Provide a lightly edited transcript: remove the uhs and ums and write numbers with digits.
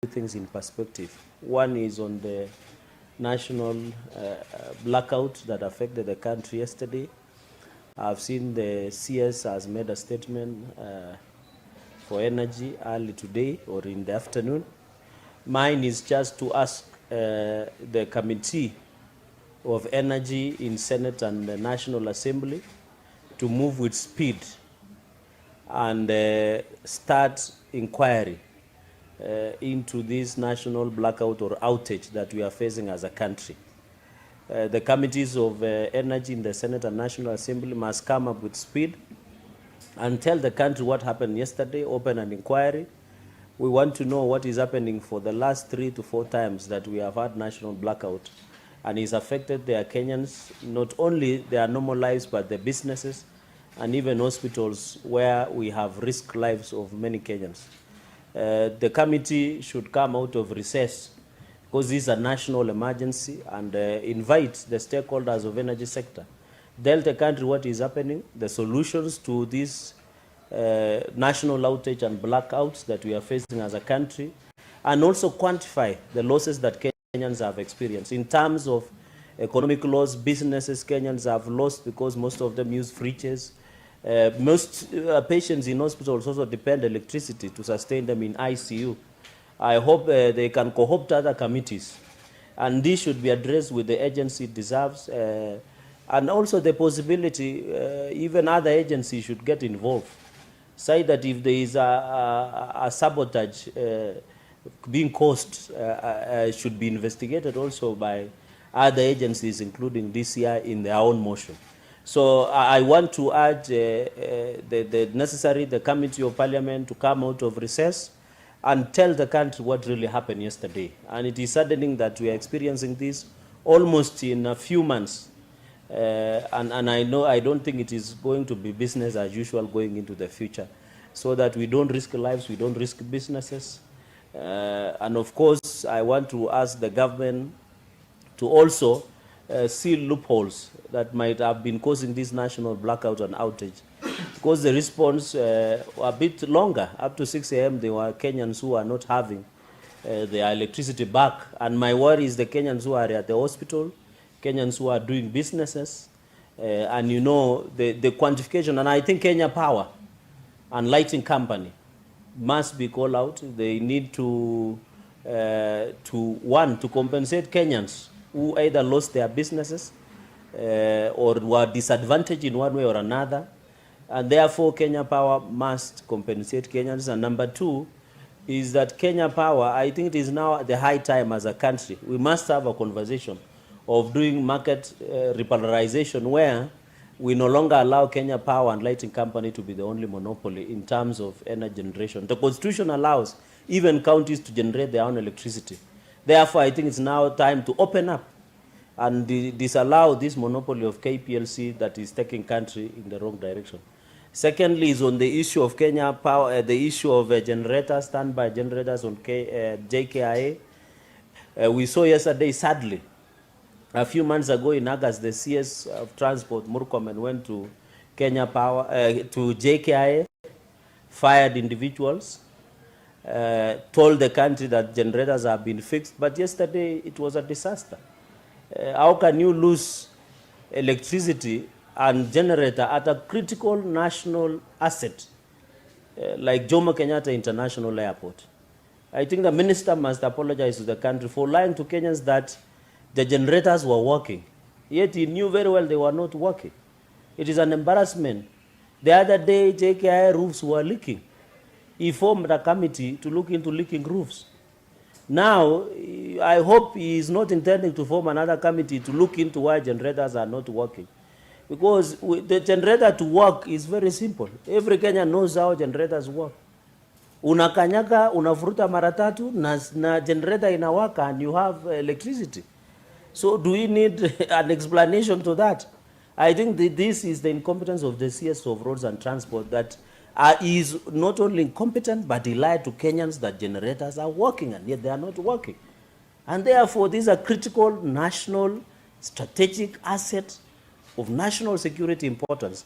things in perspective. One is on the national blackout that affected the country yesterday. I've seen the CS has made a statement for energy early today or in the afternoon. Mine is just to ask the Committee of Energy in Senate and the National Assembly to move with speed and start inquiry into this national blackout or outage that we are facing as a country. The committees of energy in the Senate and National Assembly must come up with speed and tell the country what happened yesterday, open an inquiry. We want to know what is happening for the last 3 to 4 times that we have had national blackout, and it's affected their Kenyans, not only their normal lives, but their businesses and even hospitals where we have risked lives of many Kenyans. The committee should come out of recess because this is a national emergency and invite the stakeholders of energy sector. Tell the country what is happening, the solutions to this national outage and blackouts that we are facing as a country, and also quantify the losses that Kenyans have experienced. In terms of economic loss, businesses Kenyans have lost because most of them use fridges. Most patients in hospitals also depend on electricity to sustain them in ICU. I hope they can co-opt other committees, and this should be addressed with the agency it deserves, and also the possibility even other agencies should get involved. Say that if there is a sabotage being caused, should be investigated also by other agencies, including DCI, in their own motion. So I want to urge the Committee of Parliament to come out of recess and tell the country what really happened yesterday. And it is saddening that we are experiencing this almost in a few months. And I don't think it is going to be business as usual going into the future, so that we don't risk lives, we don't risk businesses. And of course, I want to ask the government to also seal loopholes that might have been causing this national blackout and outage, because the response a bit longer. Up to 6 a.m. there were Kenyans who are not having their electricity back, and my worry is the Kenyans who are at the hospital, Kenyans who are doing businesses, and you know the quantification. And I think Kenya Power and Lighting Company must be called out. They need to compensate Kenyans who either lost their businesses or were disadvantaged in one way or another, and therefore Kenya Power must compensate Kenyans. And number 2 is that Kenya Power, I think it is now the high time as a country, we must have a conversation of doing market repolarization, where we no longer allow Kenya Power and Lighting Company to be the only monopoly in terms of energy generation. The Constitution allows even counties to generate their own electricity. Therefore, I think it's now time to open up and disallow this monopoly of KPLC that is taking country in the wrong direction. Secondly is on the issue of Kenya Power, the issue of generators, standby generators on JKIA. We saw yesterday, sadly, a few months ago in August, the CS of Transport, Murkomen, went to Kenya Power, to JKIA, fired individuals, told the country that generators have been fixed, but yesterday it was a disaster. How can you lose electricity and generator at a critical national asset like Jomo Kenyatta International Airport? I think the minister must apologize to the country for lying to Kenyans that the generators were working, yet he knew very well they were not working. It is an embarrassment. The other day, JKI roofs were leaking. He formed a committee to look into leaking roofs. Now, I hope he is not intending to form another committee to look into why generators are not working. Because the generator to work is very simple. Every Kenyan knows how generators work. Unakanyaka, unafuruta mara tatu, na generator inawaka and you have electricity. So do we need an explanation to that? I think this is the incompetence of the CS of Roads and Transport, that is not only incompetent, but he lied to Kenyans that generators are working, and yet they are not working. And therefore, these are critical national strategic assets of national security importance.